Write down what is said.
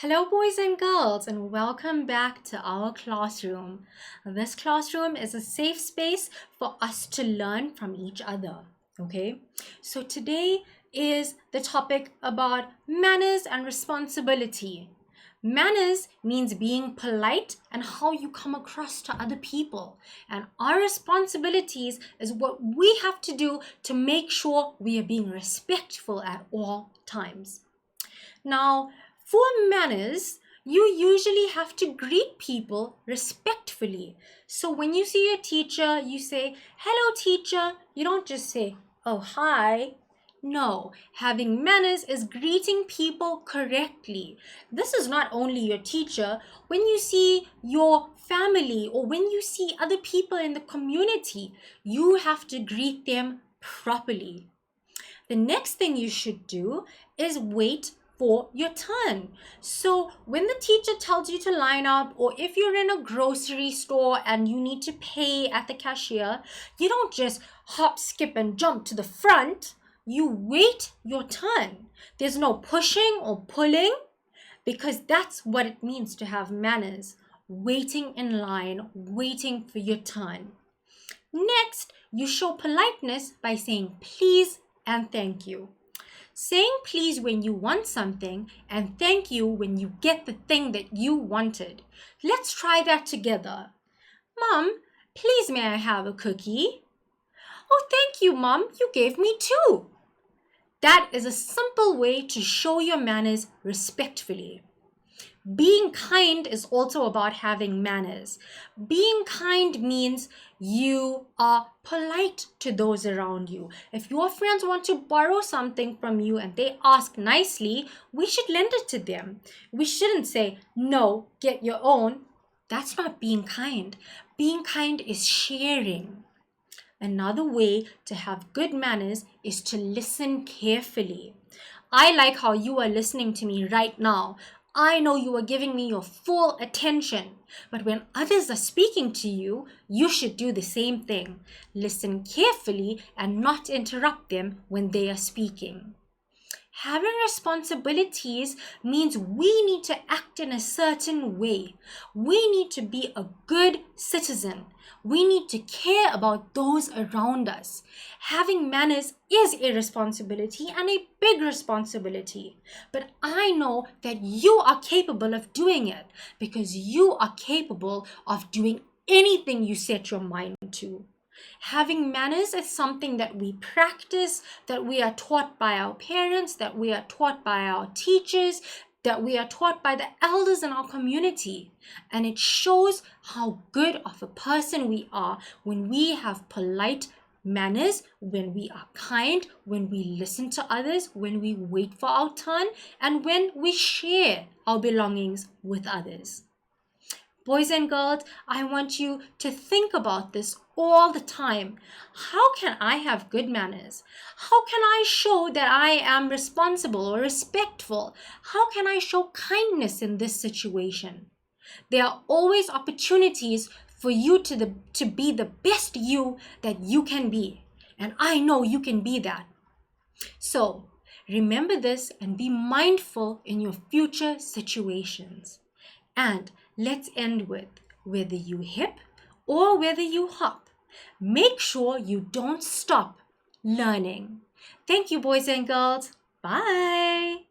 Hello, boys and girls, and welcome back to our classroom. This classroom is a safe space for us to learn from each other. Okay, so today is the topic about manners and responsibility. Manners means being polite and how you come across to other people. And our responsibilities is what we have to do to make sure we are being respectful at all times. Now, for manners, you usually have to greet people respectfully. So when you see your teacher, you say, "Hello, teacher." You don't just say, "Oh, hi." No, having manners is greeting people correctly. This is not only your teacher. When you see your family or when you see other people in the community, you have to greet them properly. The next thing you should do is wait for your turn. So when the teacher tells you to line up, or if you're in a grocery store and you need to pay at the cashier, you don't just hop, skip, and jump to the front. You wait your turn. There's no pushing or pulling, because that's what it means to have manners. Waiting in line, waiting for your turn. Next, you show politeness by saying please and thank you. Saying please when you want something and thank you when you get the thing that you wanted. Let's try that together. "Mom, please may I have a cookie?" "Oh, thank you, Mom. You gave me two." That is a simple way to show your manners respectfully. Being kind is also about having manners. Being kind means you are polite to those around you. If your friends want to borrow something from you and they ask nicely, we should lend it to them. We shouldn't say, "No, get your own." That's not being kind. Being kind is sharing. Another way to have good manners is to listen carefully. I like how you are listening to me right now. I know you are giving me your full attention. But when others are speaking to you, you should do the same thing. Listen carefully and not interrupt them when they are speaking. Having responsibilities means we need to act in a certain way. We need to be a good citizen. We need to care about those around us. Having manners is a responsibility and a big responsibility. But I know that you are capable of doing it because you are capable of doing anything you set your mind to. Having manners is something that we practice, that we are taught by our parents, that we are taught by our teachers, that we are taught by the elders in our community. And it shows how good of a person we are when we have polite manners, when we are kind, when we listen to others, when we wait for our turn, and when we share our belongings with others. Boys and girls, I want you to think about this all the time. How can I have good manners? How can I show that I am responsible or respectful? How can I show kindness in this situation? There are always opportunities for you to be the best you that you can be. And I know you can be that. So remember this and be mindful in your future situations. And let's end with whether you hip or whether you hop. Make sure you don't stop learning. Thank you, boys and girls. Bye.